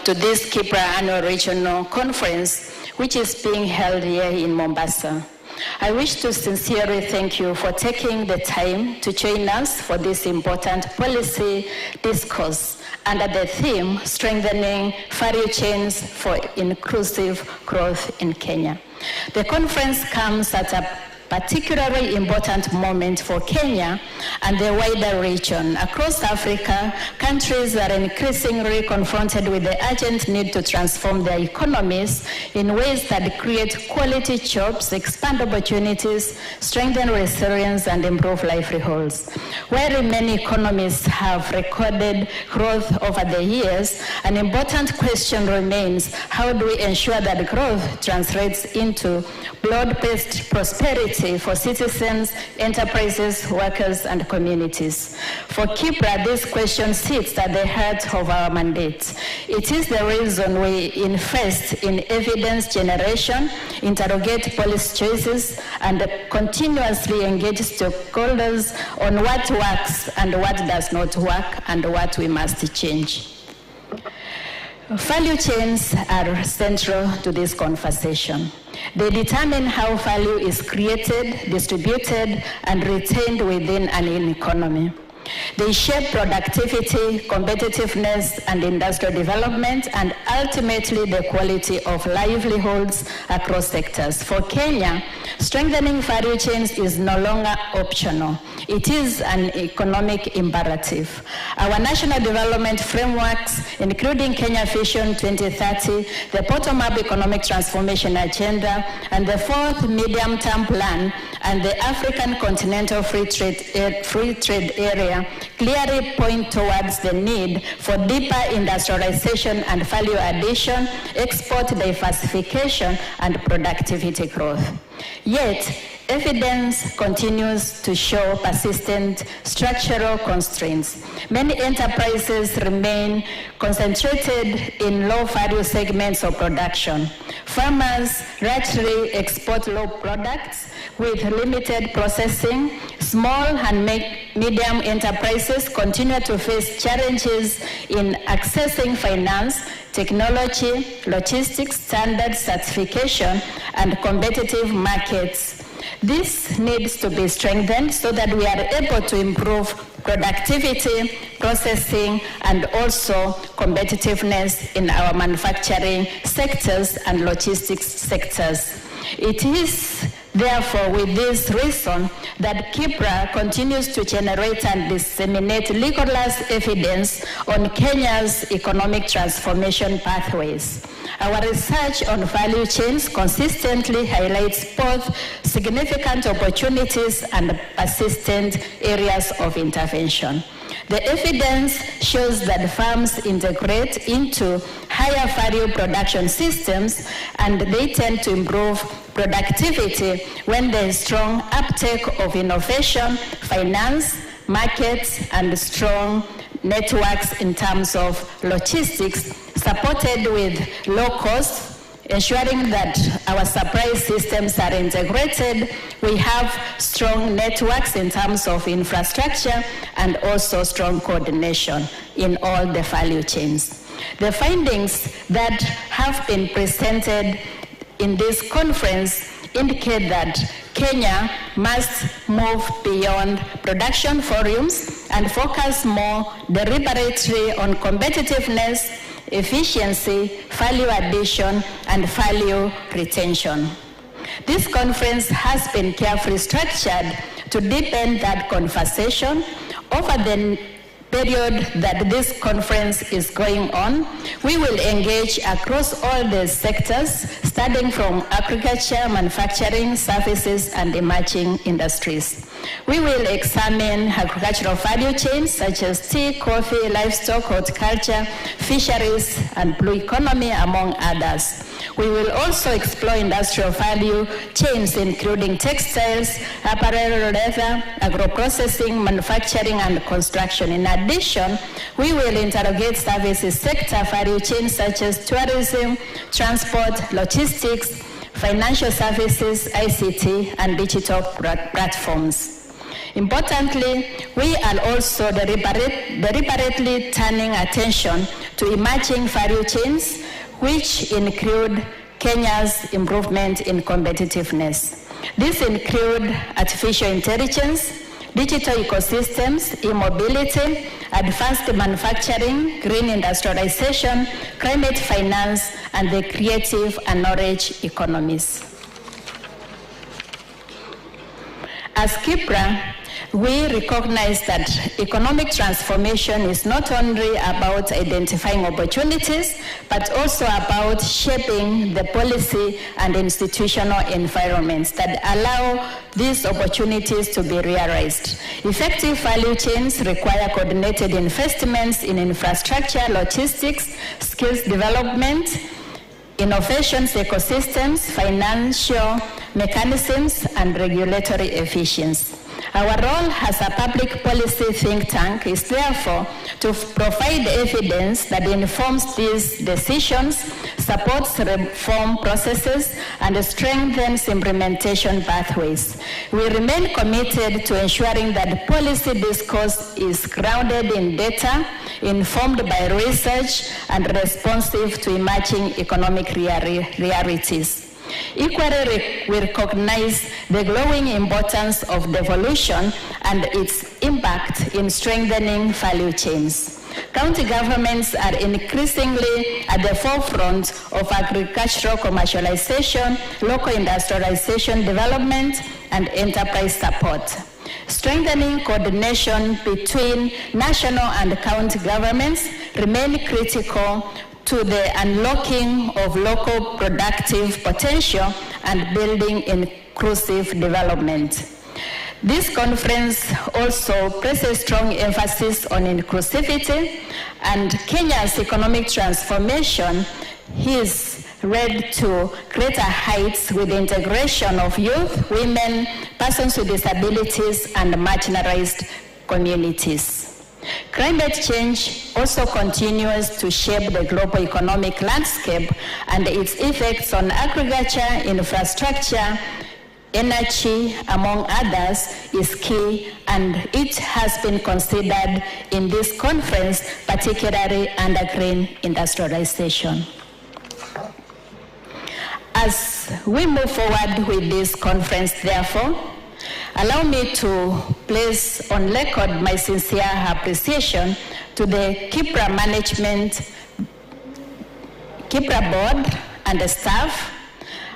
to this KIPPRA Annual Regional Conference, which is being held here in Mombasa. I wish to sincerely thank you for taking the time to join us for this important policy discourse under the theme, Strengthening Value Chains for Inclusive Growth in Kenya. The conference comes at a particularly important moment for Kenya and the wider region. Across Africa, countries are increasingly confronted with the urgent need to transform their economies in ways that create quality jobs, expand opportunities, strengthen resilience, and improve livelihoods. While many economies have recorded growth over the years, an important question remains: how do we ensure that growth translates into broad-based prosperity for citizens, enterprises, workers, and communities? For KIPPRA, this question sits at the heart of our mandate. It is the reason we invest in evidence generation, interrogate policy choices, and continuously engage stakeholders on what works and what does not work and what we must change. Value chains are central to this conversation. They determine how value is created, distributed, and retained within an economy. They shape productivity, competitiveness, and industrial development, and ultimately the quality of livelihoods across sectors. For Kenya, strengthening value chains is no longer optional. It is an economic imperative. Our national development frameworks, including Kenya Vision 2030, the bottom-up economic transformation agenda, and the fourth medium-term plan, and the African Continental Free Trade Area, clearly point towards the need for deeper industrialization and value addition, export diversification, and productivity growth. Yet, evidence continues to show persistent structural constraints. Many enterprises remain concentrated in low-value segments of production. Farmers largely export low products with limited processing. Small and medium enterprises continue to face challenges in accessing finance, technology, logistics, standard certification, and competitive markets. This needs to be strengthened so that we are able to improve productivity, processing, and also competitiveness in our manufacturing sectors and logistics sectors. It is therefore with this reason that KIPPRA continues to generate and disseminate rigorous evidence on Kenya's economic transformation pathways. Our research on value chains consistently highlights both significant opportunities and persistent areas of intervention. The evidence shows that firms integrate into higher value production systems and they tend to improve productivity when there is strong uptake of innovation, finance, markets, and strong networks in terms of logistics, supported with low cost, ensuring that our supply systems are integrated. We have strong networks in terms of infrastructure and also strong coordination in all the value chains. The findings that have been presented in this conference indicate that Kenya must move beyond production volumes and focus more deliberately on competitiveness, efficiency, value addition, and value retention. This conference has been carefully structured to deepen that conversation. Over the period that this conference is going on, we will engage across all the sectors, starting from agriculture, manufacturing, services, and emerging industries. We will examine agricultural value chains such as tea, coffee, livestock, horticulture, fisheries, and blue economy, among others. We will also explore industrial value chains, including textiles, apparel, leather, agro-processing, manufacturing, and construction. In addition, we will interrogate services sector value chains such as tourism, transport, logistics, financial services, ICT, and digital platforms. Importantly, we are also deliberately turning attention to to emerging value chains, which include Kenya's improvement in competitiveness. These include artificial intelligence, digital ecosystems, e-mobility, advanced manufacturing, green industrialization, climate finance, and the creative and knowledge economies. As KIPPRA, we recognize that economic transformation is not only about identifying opportunities, but also about shaping the policy and institutional environments that allow these opportunities to be realized. Effective value chains require coordinated investments in infrastructure, logistics, skills development, innovations, ecosystems, financial mechanisms, and regulatory efficiency. Our role as a public policy think tank is therefore to provide evidence that informs these decisions, supports reform processes, and strengthens implementation pathways. We remain committed to ensuring that policy discourse is grounded in data, informed by research, and responsive to emerging economic realities. Equally, we recognize the growing importance of devolution and its impact in strengthening value chains. County governments are increasingly at the forefront of agricultural commercialization, local industrialization development, and enterprise support. Strengthening coordination between national and county governments remain critical to the unlocking of local productive potential and building inclusive development. This conference also places strong emphasis on inclusivity, and Kenya's economic transformation is led to greater heights with the integration of youth, women, persons with disabilities, and marginalized communities. Climate change also continues to shape the global economic landscape, and its effects on agriculture, infrastructure, energy, among others, is key, and it has been considered in this conference, particularly under green industrialization. As we move forward with this conference, therefore, allow me to place on record my sincere appreciation to the KIPPRA management, KIPPRA board and the staff,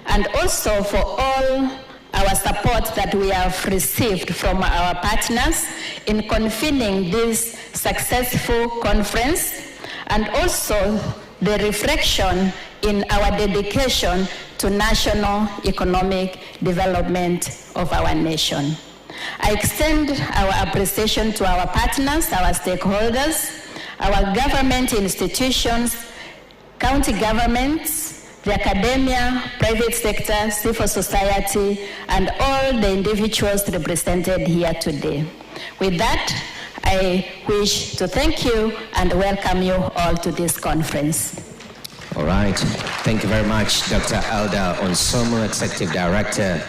and also for all our support that we have received from our partners in convening this successful conference, and also the reflection in our dedication to national economic development of our nation. I extend our appreciation to our partners, our stakeholders, our government institutions, county governments, the academia, private sector, civil society, and all the individuals represented here today. With that, I wish to thank you and welcome you all to this conference. All right. Thank you very much, Dr. Elda Onsomo, Executive Director,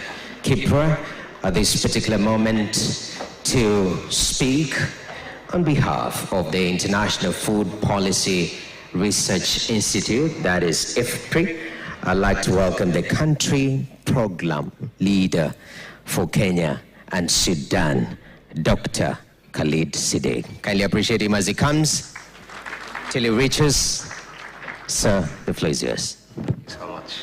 KIPPRA, at this particular moment to speak on behalf of the International Food Policy Research Institute, that is IFPRI. I'd like to welcome the country program leader for Kenya and Sudan, Dr. Khalid Siddiq. Kindly appreciate him as he comes till he reaches. Sir, the floor is yours. Thanks so much.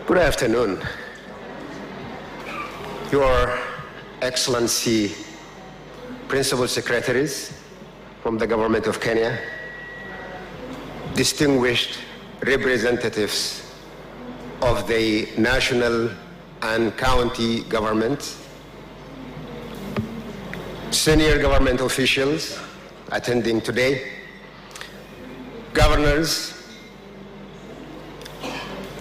Good afternoon. Your Excellency, Principal Secretaries from the Government of Kenya, distinguished representatives of the national and county governments, senior government officials attending today, governors,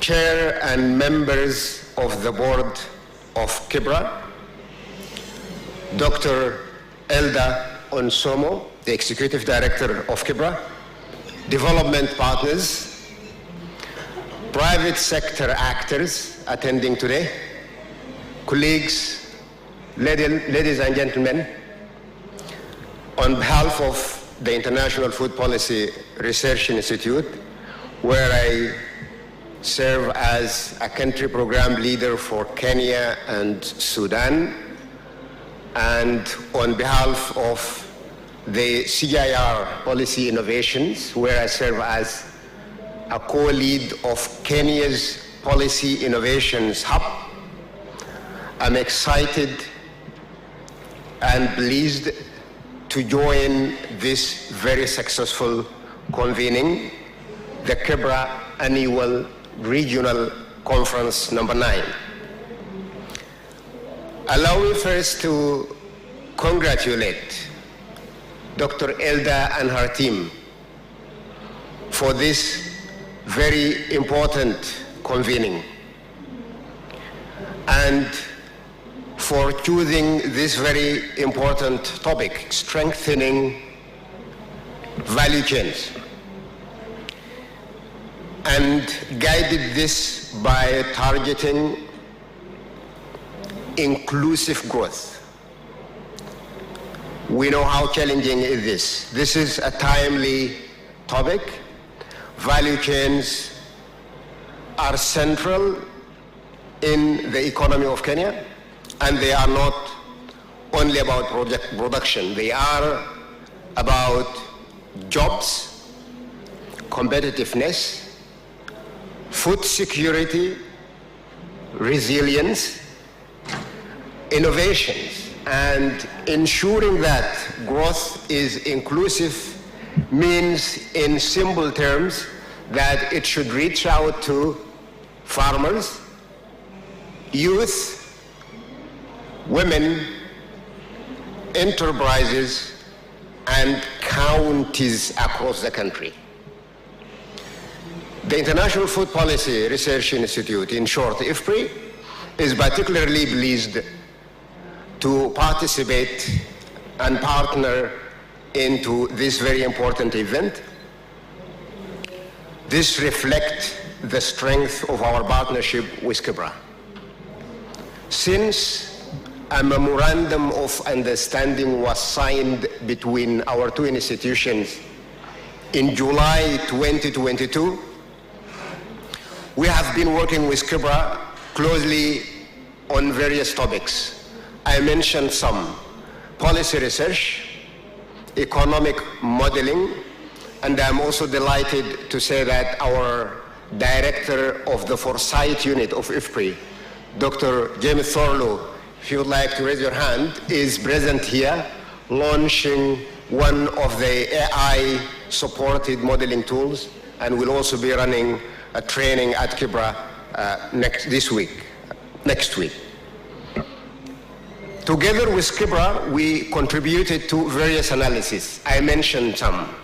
chair and members of the board of KIPPRA, Dr. Elda Onsomo, the executive director of KIPPRA, development partners, private sector actors attending today, colleagues, Ladies and gentlemen, on behalf of the International Food Policy Research Institute, where I serve as a country program leader for Kenya and Sudan, and on behalf of the CIR Policy Innovations, where I serve as a co-lead of Kenya's Policy Innovations Hub, I'm excited and pleased to join this very successful convening, the KIPPRA Annual Regional Conference number 9. Allow me first to congratulate Dr. Elda and her team for this very important convening and for choosing this very important topic, strengthening value chains, and guided this by targeting inclusive growth. We know how challenging it is. This is a timely topic. Value chains are central in the economy of Kenya, and they are not only about production. They are about jobs, competitiveness, food security, resilience, innovations, and ensuring that growth is inclusive means in simple terms that it should reach out to farmers, youth, women, enterprises, and counties across the country. The International Food Policy Research Institute, in short, IFPRI, is particularly pleased to participate and partner into this very important event. This reflects the strength of our partnership with KIPPRA. Since a memorandum of understanding was signed between our two institutions in July 2022, we have been working with KIPPRA closely on various topics. I mentioned some: policy research, economic modeling, and I'm also delighted to say that our director of the Foresight Unit of IFPRI, Dr. James Thorlow, if you would like to raise your hand, is present here, launching one of the AI-supported modeling tools, and will also be running a training at KIPPRA next week. Together with KIPPRA, we contributed to various analyses. I mentioned some.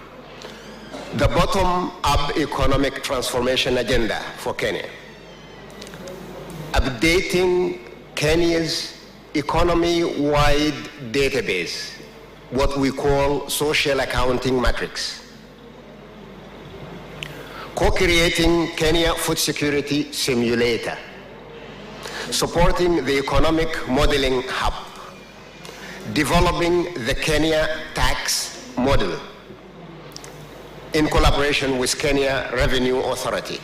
The bottom-up economic transformation agenda for Kenya, updating Kenya's economy-wide database, what we call social accounting matrix, co-creating Kenya Food Security Simulator, supporting the Economic Modeling Hub, developing the Kenya Tax Model in collaboration with Kenya Revenue Authority,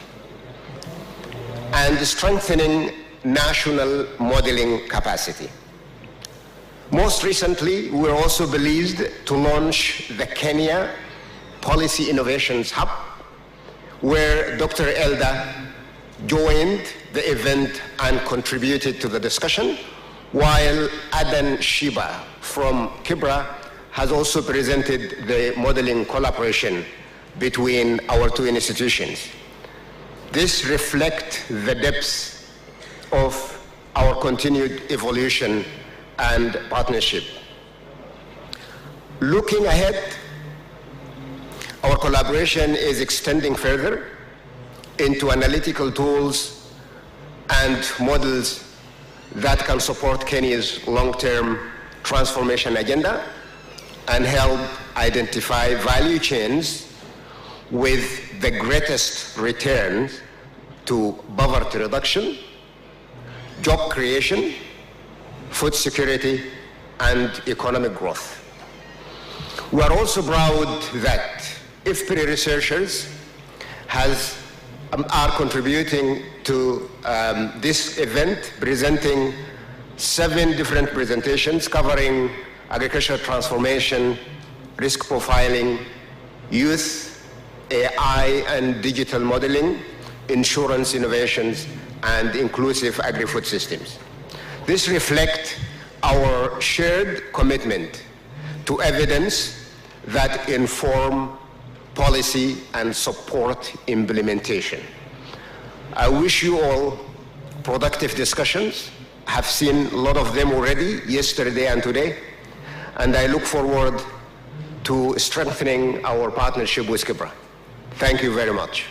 and strengthening national modeling capacity. Most recently, we're also pleased to launch the Kenya Policy Innovations Hub, where Dr. Elda joined the event and contributed to the discussion, while Adan Shiba from KIPPRA has also presented the modeling collaboration between our two institutions. This reflects the depths of our continued evolution and partnership. Looking ahead, our collaboration is extending further into analytical tools and models that can support Kenya's long-term transformation agenda and help identify value chains with the greatest returns to poverty reduction, job creation, food security, and economic growth. We are also proud that KIPPRA researchers are contributing to this event, presenting 7 different presentations covering agricultural transformation, risk profiling, youth, AI and digital modeling, insurance innovations, and inclusive agri-food systems. This reflects our shared commitment to evidence that inform policy and support implementation. I wish you all productive discussions. I have seen a lot of them already, yesterday and today, and I look forward to strengthening our partnership with KIPPRA. Thank you very much.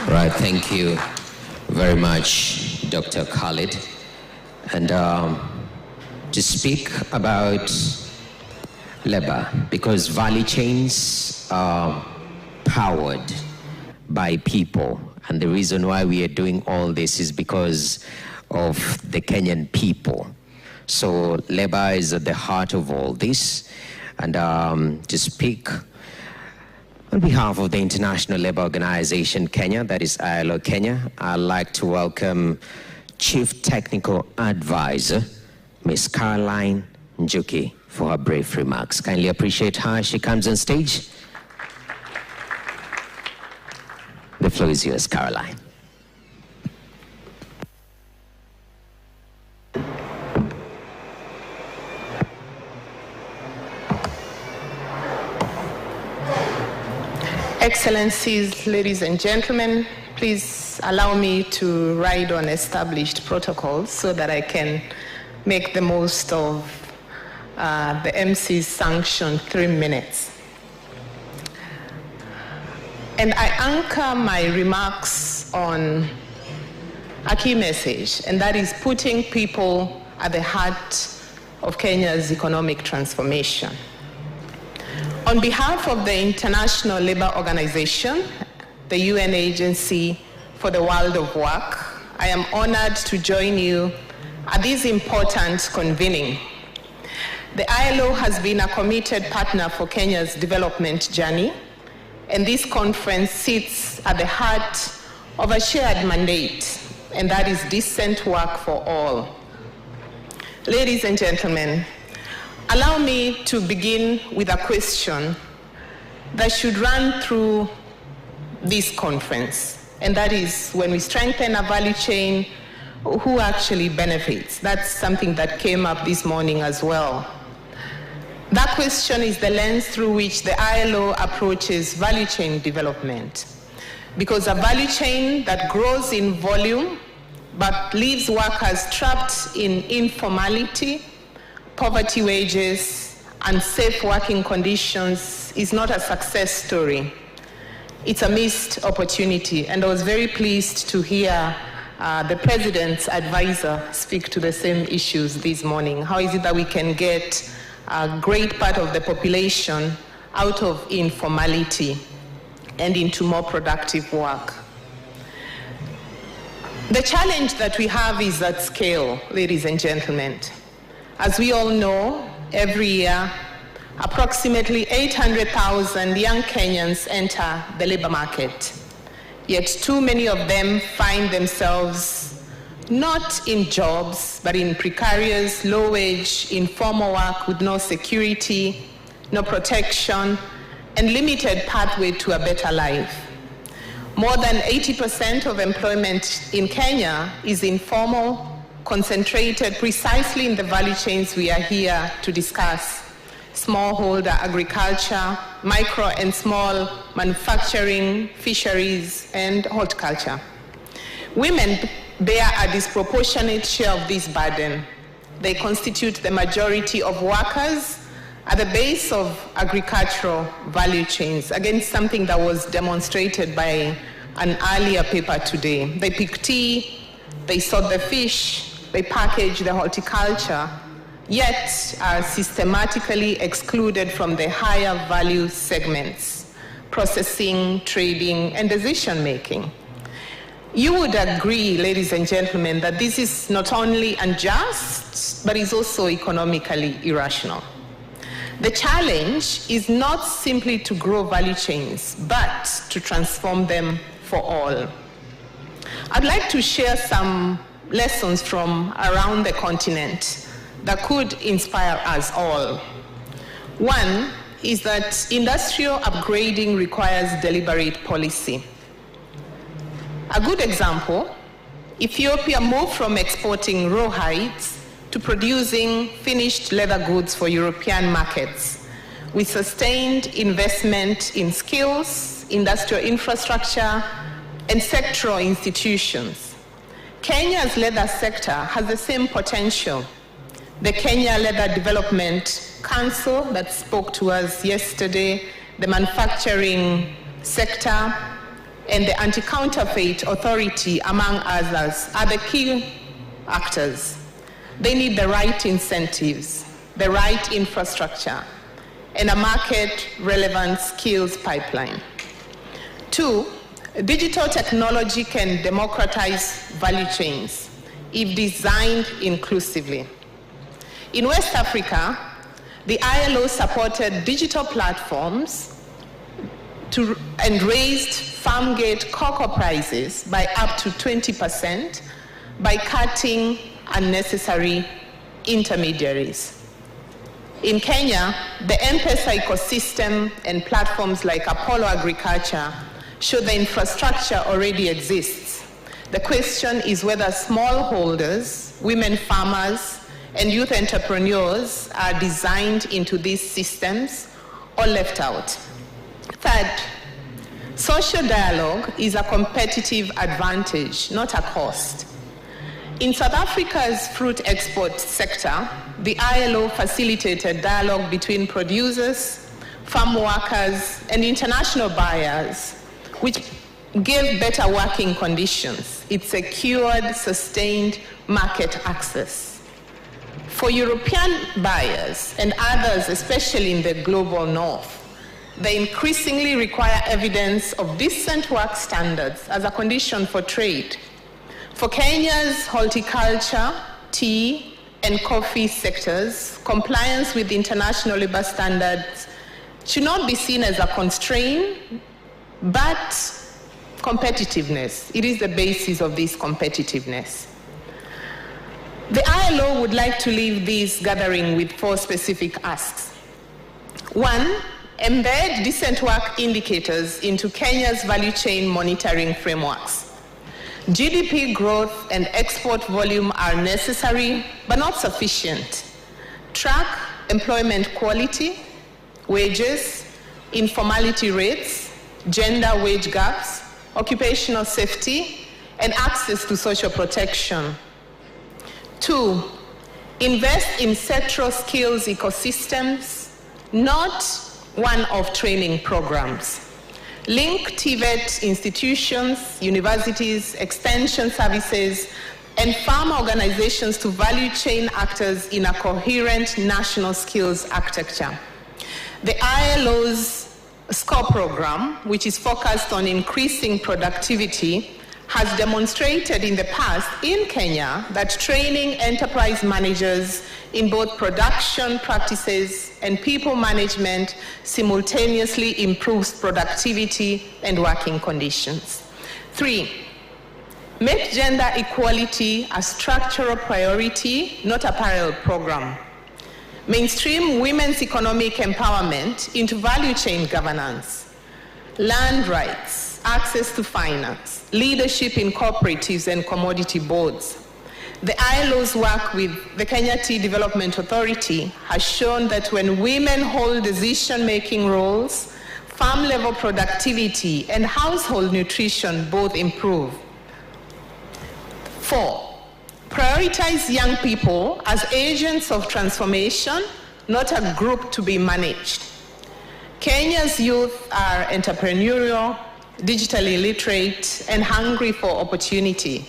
Right, thank you very much, Dr. Khalid. And to speak about labor, because value chains are powered by people. And the reason why we are doing all this is because of the Kenyan people. So labor is at the heart of all this. And to speak on behalf of the International Labour Organization Kenya, that is ILO Kenya, I'd like to welcome Chief Technical Advisor, Ms. Caroline Njuki, for her brief remarks. Kindly appreciate her as she comes on stage. The floor is yours, Caroline. Excellencies, ladies and gentlemen, please allow me to ride on established protocols so that I can make the most of the MC's sanctioned 3 minutes. And I anchor my remarks on a key message, and that is putting people at the heart of Kenya's economic transformation. On behalf of the International Labour Organization, the UN Agency for the World of Work, I am honored to join you at this important convening. The ILO has been a committed partner for Kenya's development journey, and this conference sits at the heart of a shared mandate, and that is decent work for all. Ladies and gentlemen, allow me to begin with a question that should run through this conference, and that is, when we strengthen a value chain, who actually benefits? That's something that came up this morning as well. That question is the lens through which the ILO approaches value chain development. Because a value chain that grows in volume but leaves workers trapped in informality, poverty wages, unsafe working conditions is not a success story. It's a missed opportunity. And I was very pleased to hear the President's advisor speak to the same issues this morning. How is it that we can get a great part of the population out of informality and into more productive work? The challenge that we have is at scale, ladies and gentlemen. As we all know, every year, approximately 800,000 young Kenyans enter the labor market. Yet too many of them find themselves not in jobs, but in precarious, low-wage, informal work with no security, no protection, and limited pathway to a better life. More than 80% of employment in Kenya is informal, concentrated precisely in the value chains we are here to discuss: smallholder agriculture, micro and small manufacturing, fisheries, and horticulture. Women bear a disproportionate share of this burden. They constitute the majority of workers at the base of agricultural value chains. Again, something that was demonstrated by an earlier paper today. They pick tea, they sort the fish, they package the horticulture, yet are systematically excluded from the higher value segments: processing, trading, and decision making. You would agree, ladies and gentlemen, that this is not only unjust, but is also economically irrational. The challenge is not simply to grow value chains, but to transform them for all. I'd like to share some lessons from around the continent that could inspire us all. One is that industrial upgrading requires deliberate policy. A good example, Ethiopia moved from exporting raw hides to producing finished leather goods for European markets with sustained investment in skills, industrial infrastructure, and sectoral institutions. Kenya's leather sector has the same potential. The Kenya Leather Development Council that spoke to us yesterday, the manufacturing sector, and the Anti-Counterfeit Authority, among others, are the key actors. They need the right incentives, the right infrastructure, and a market-relevant skills pipeline. Two, digital technology can democratize value chains if designed inclusively. In West Africa, the ILO supported digital platforms and raised farm gate cocoa prices by up to 20% by cutting unnecessary intermediaries. In Kenya, the M-Pesa ecosystem and platforms like Apollo Agriculture show the infrastructure already exists. The question is whether smallholders, women farmers, and youth entrepreneurs are designed into these systems or left out. Third, social dialogue is a competitive advantage, not a cost. In South Africa's fruit export sector, the ILO facilitated dialogue between producers, farm workers, and international buyers, which gave better working conditions. It secured sustained market access. For European buyers and others, especially in the global north, they increasingly require evidence of decent work standards as a condition for trade. For Kenya's horticulture, tea, and coffee sectors, compliance with international labor standards should not be seen as a constraint, but competitiveness. It is the basis of this competitiveness. The ILO would like to leave this gathering with 4 specific asks. 1, embed decent work indicators into Kenya's value chain monitoring frameworks. GDP growth and export volume are necessary, but not sufficient. Track employment quality, wages, informality rates, gender wage gaps, occupational safety, and access to social protection. 2, invest in sectoral skills ecosystems, not one-off training programs. Link TVET institutions, universities, extension services, and farm organizations to value chain actors in a coherent national skills architecture. The ILO's SCORE program, which is focused on increasing productivity, has demonstrated in the past in Kenya that training enterprise managers in both production practices and people management simultaneously improves productivity and working conditions. 3, make gender equality a structural priority, not a parallel program. Mainstream women's economic empowerment into value chain governance, land rights, access to finance, leadership in cooperatives and commodity boards. The ILO's work with the Kenya Tea Development Authority has shown that when women hold decision-making roles, farm-level productivity and household nutrition both improve. 4, prioritize young people as agents of transformation, not a group to be managed. Kenya's youth are entrepreneurial, digitally literate, and hungry for opportunity.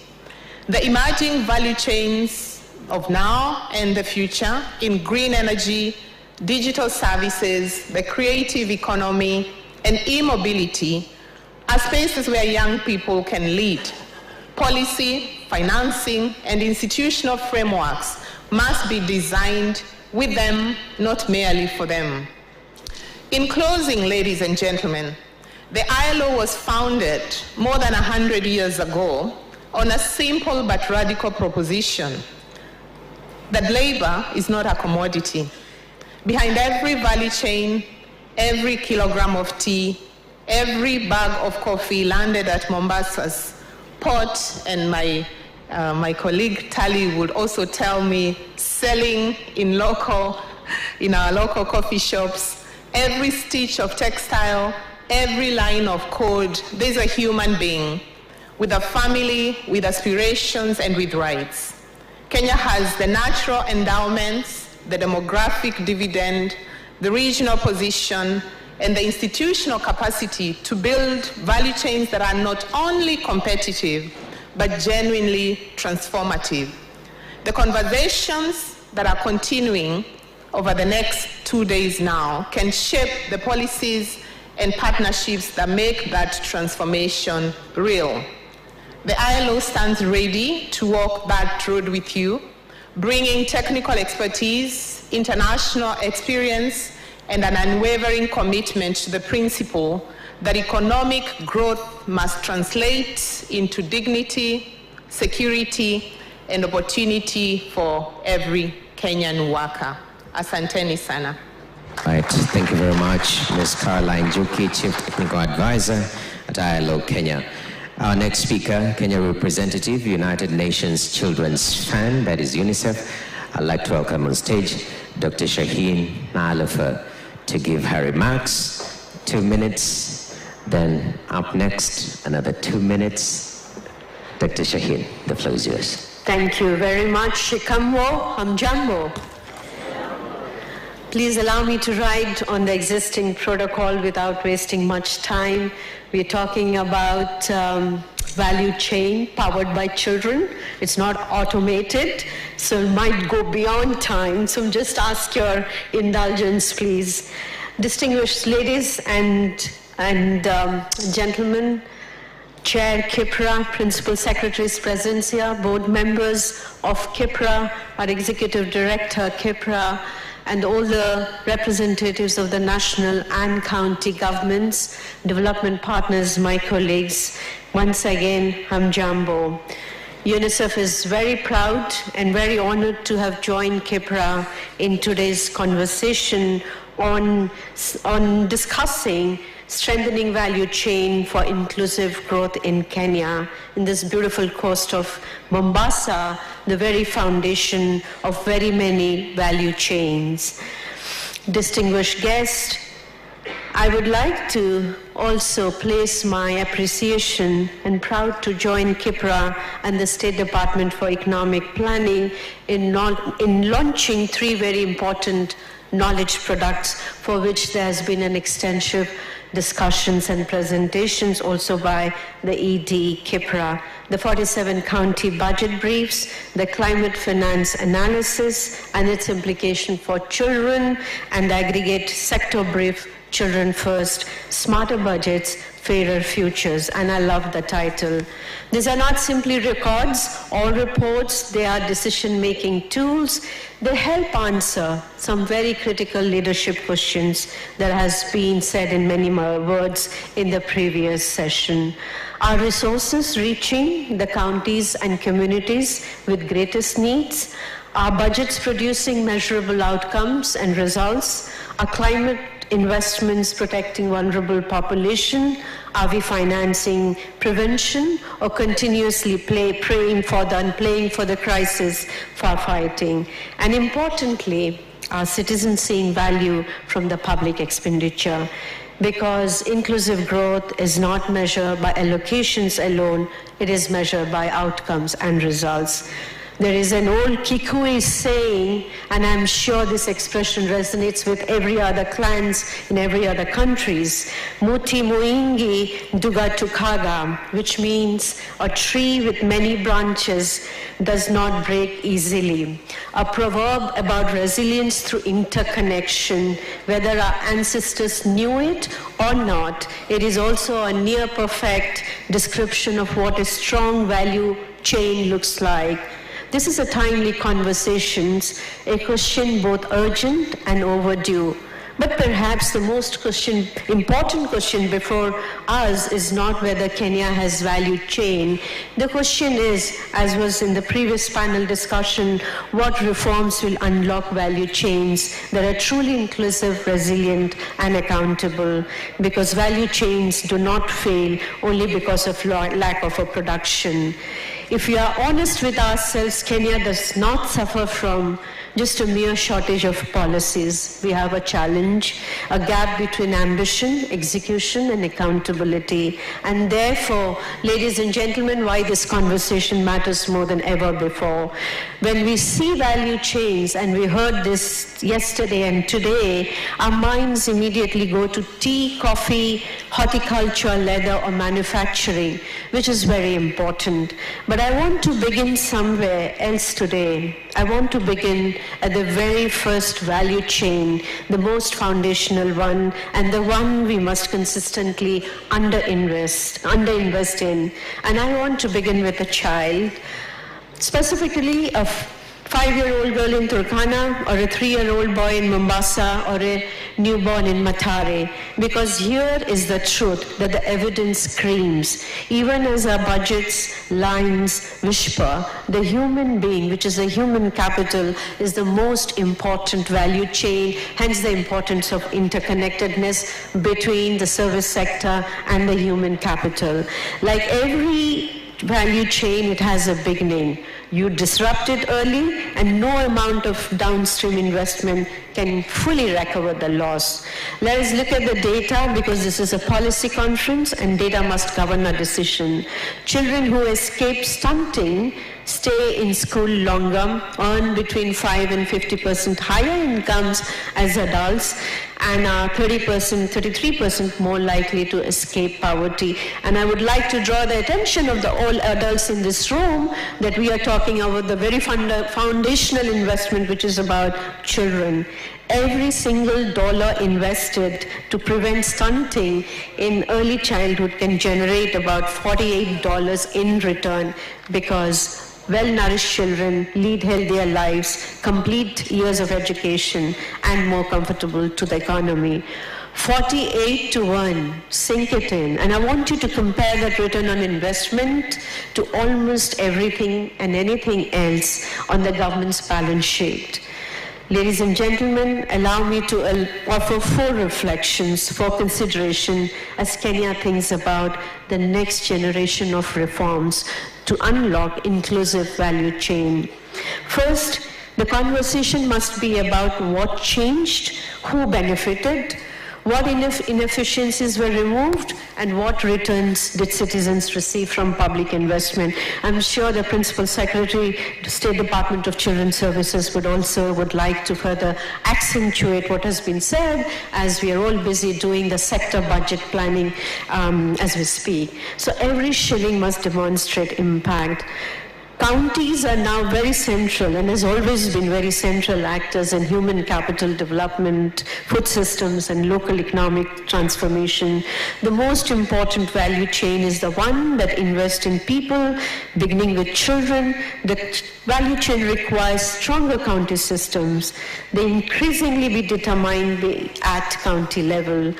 The emerging value chains of now and the future in green energy, digital services, the creative economy, and e-mobility are spaces where young people can lead. Policy, financing, and institutional frameworks must be designed with them, not merely for them. In closing, ladies and gentlemen, the ILO was founded more than 100 years ago on a simple but radical proposition that labor is not a commodity. Behind every value chain, every kilogram of tea, every bag of coffee landed at Mombasa's port, and my colleague Tali would also tell me, selling in our local coffee shops, every stitch of textile, every line of code, there's a human being with a family, with aspirations, and with rights. Kenya has the natural endowments, the demographic dividend, the regional position, and the institutional capacity to build value chains that are not only competitive, but genuinely transformative. The conversations that are continuing over the next 2 days now can shape the policies and partnerships that make that transformation real. The ILO stands ready to walk that road with you, bringing technical expertise, international experience, and an unwavering commitment to the principle that economic growth must translate into dignity, security, and opportunity for every Kenyan worker. Asanteni sana. Right, thank you very much, Ms. Caroline Juki, Chief Technical Advisor at ILO Kenya. Our next speaker, Kenya representative, United Nations Children's Fund, that is UNICEF. I'd like to welcome on stage Dr. Shaheen Naalafa to give her remarks. 2 minutes, then up next, another 2 minutes. Dr. Shaheen, the floor is yours. Thank you very much. Shikamwo, Hamjambo. Please allow me to ride on the existing protocol without wasting much time. We're talking about value chain powered by children. It's not automated, so it might go beyond time. So just ask your indulgence, please. Distinguished ladies and gentlemen, Chair KIPPRA, Principal Secretaries present here, board members of KIPPRA, our Executive Director KIPPRA, and all the representatives of the national and county governments, development partners, my colleagues, once again, Hamjambo. UNICEF is very proud and very honored to have joined KIPPRA in today's conversation on discussing strengthening value chain for inclusive growth in Kenya, in this beautiful coast of Mombasa, the very foundation of very many value chains. Distinguished guests, I would like to also place my appreciation and proud to join KIPPRA and the State Department for Economic Planning in launching 3 very important knowledge products for which there has been an extensive discussions and presentations also by the ED KIPPRA, the 47 county budget briefs, the climate finance analysis and its implication for children, and the aggregate sector brief, Children First, Smarter Budgets, Fairer Futures, and I love the title. These are not simply records or reports, they are decision-making tools. They help answer some very critical leadership questions that has been said in many more words in the previous session. Are resources reaching the counties and communities with greatest needs? Are budgets producing measurable outcomes and results? Are climate investments protecting vulnerable population? Are we financing prevention or continuously praying for the crisis for fighting? And importantly, are citizens seeing value from the public expenditure? Because inclusive growth is not measured by allocations alone, it is measured by outcomes and results. There is an old Kikuyu saying, and I'm sure this expression resonates with every other clans in every other countries, Muti muingi duga tukaga, which means a tree with many branches does not break easily. A proverb about resilience through interconnection, whether our ancestors knew it or not. It is also a near perfect description of what a strong value chain looks like. This is a timely conversation, a question both urgent and overdue. But perhaps the most important question before us is not whether Kenya has value chain. The question is, as was in the previous panel discussion, what reforms will unlock value chains that are truly inclusive, resilient, and accountable, because value chains do not fail only because of lack of a production. If we are honest with ourselves, Kenya does not suffer from just a mere shortage of policies. We have a challenge, a gap between ambition, execution, and accountability. And therefore, ladies and gentlemen, why this conversation matters more than ever before. When we see value chains, and we heard this yesterday and today, our minds immediately go to tea, coffee, horticulture, leather, or manufacturing, which is very important. But I want to begin somewhere else today. I want to begin at the very first value chain, the most foundational one, and the one we must consistently underinvest in. And I want to begin with a child, specifically a 5-year-old girl in Turkana, or a 3-year-old boy in Mombasa, or a newborn in Matare. Because here is the truth that the evidence screams. Even as our budgets, lines whisper, the human being, which is a human capital, is the most important value chain, hence the importance of interconnectedness between the service sector and the human capital. Like every value chain, it has a beginning. You disrupt it early, and no amount of downstream investment can fully recover the loss. Let us look at the data, because this is a policy conference and data must govern our decision. Children who escape stunting stay in school longer, earn between 5 and 50% higher incomes as adults, and are 33% more likely to escape poverty. And I would like to draw the attention of all adults in this room that we are talking about the very foundational investment, which is about children. Every single dollar invested to prevent stunting in early childhood can generate about $48 in return, because well-nourished children lead healthier lives, complete years of education, and more comfortable to the economy. 48-1, sink it in. And I want you to compare that return on investment to almost everything and anything else on the government's balance sheet. Ladies and gentlemen, allow me to offer 4 reflections for consideration as Kenya thinks about the next generation of reforms to unlock inclusive value chain. First, the conversation must be about what changed, who benefited, what inefficiencies were removed, and what returns did citizens receive from public investment. I'm sure the Principal Secretary, the State Department of Children's Services would like to further accentuate what has been said, as we are all busy doing the sector budget planning as we speak. So every shilling must demonstrate impact. Counties are now very central, and has always been very central actors in human capital development, food systems, and local economic transformation. The most important value chain is the one that invests in people, beginning with children. The value chain requires stronger county systems. They increasingly be determined at county level.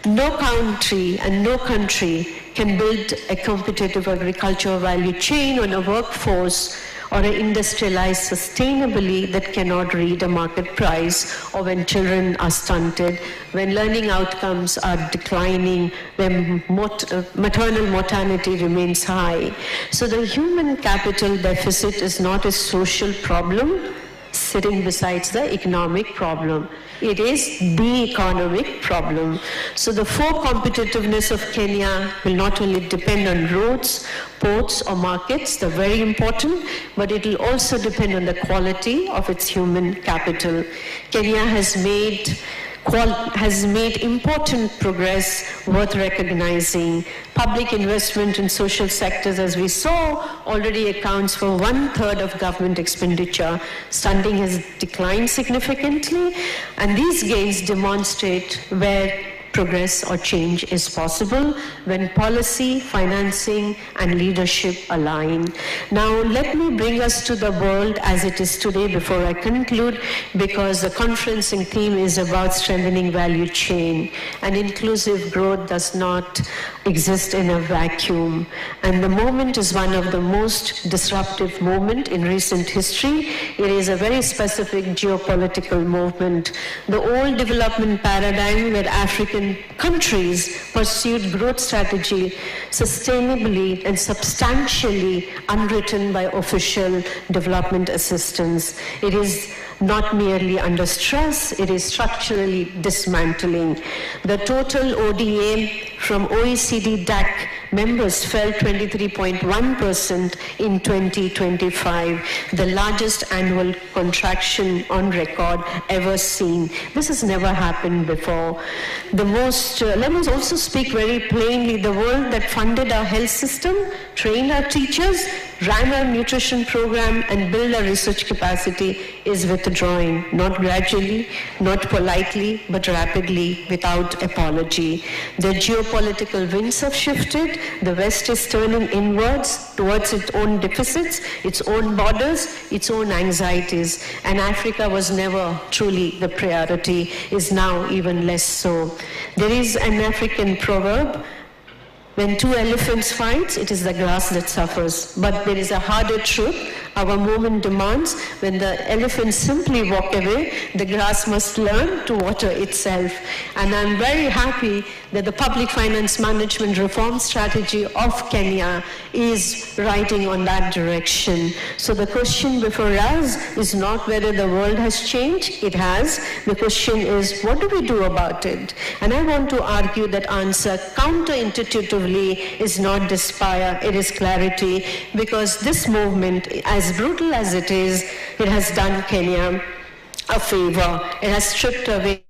No country and no country can build a competitive agricultural value chain on a workforce or industrialize sustainably that cannot read a market price, or when children are stunted, when learning outcomes are declining, when maternal mortality remains high. So the human capital deficit is not a social problem, sitting beside the economic problem. It is the economic problem. So the full competitiveness of Kenya will not only depend on roads, ports or markets, they're very important, but it will also depend on the quality of its human capital. Kenya has made important progress worth recognizing. Public investment in social sectors, as we saw, already accounts for 1/3 of government expenditure. Funding has declined significantly, and these gains demonstrate where progress or change is possible when policy, financing, and leadership align. Now, let me bring us to the world as it is today before I conclude, because the conferencing theme is about strengthening value chain, and inclusive growth does not exist in a vacuum. And the moment is one of the most disruptive moments in recent history. It is a very specific geopolitical movement. The old development paradigm where African countries pursued growth strategy sustainably and substantially unwritten by official development assistance. It is not merely under stress, it is structurally dismantling. The total ODA from OECD DAC members fell 23.1% in 2025, the largest annual contraction on record ever seen. This has never happened before. Let me also speak very plainly, the world that funded our health system, trained our teachers, ran our nutrition program, and built our research capacity is withdrawing, not gradually, not politely, but rapidly, without apology. The geopolitical winds have shifted. The West is turning inwards towards its own deficits, its own borders, its own anxieties. And Africa was never truly the priority, is now even less so. There is an African proverb, when two elephants fight, it is the grass that suffers. But there is a harder truth. Our movement demands when the elephants simply walk away, the grass must learn to water itself. And I'm very happy that the public finance management reform strategy of Kenya is riding on that direction. So the question before us is not whether the world has changed, it has. The question is, what do we do about it? And I want to argue that answer counterintuitively is not despair, it is clarity, because this movement, as brutal as it is, it has done Kenya a favor. It has stripped away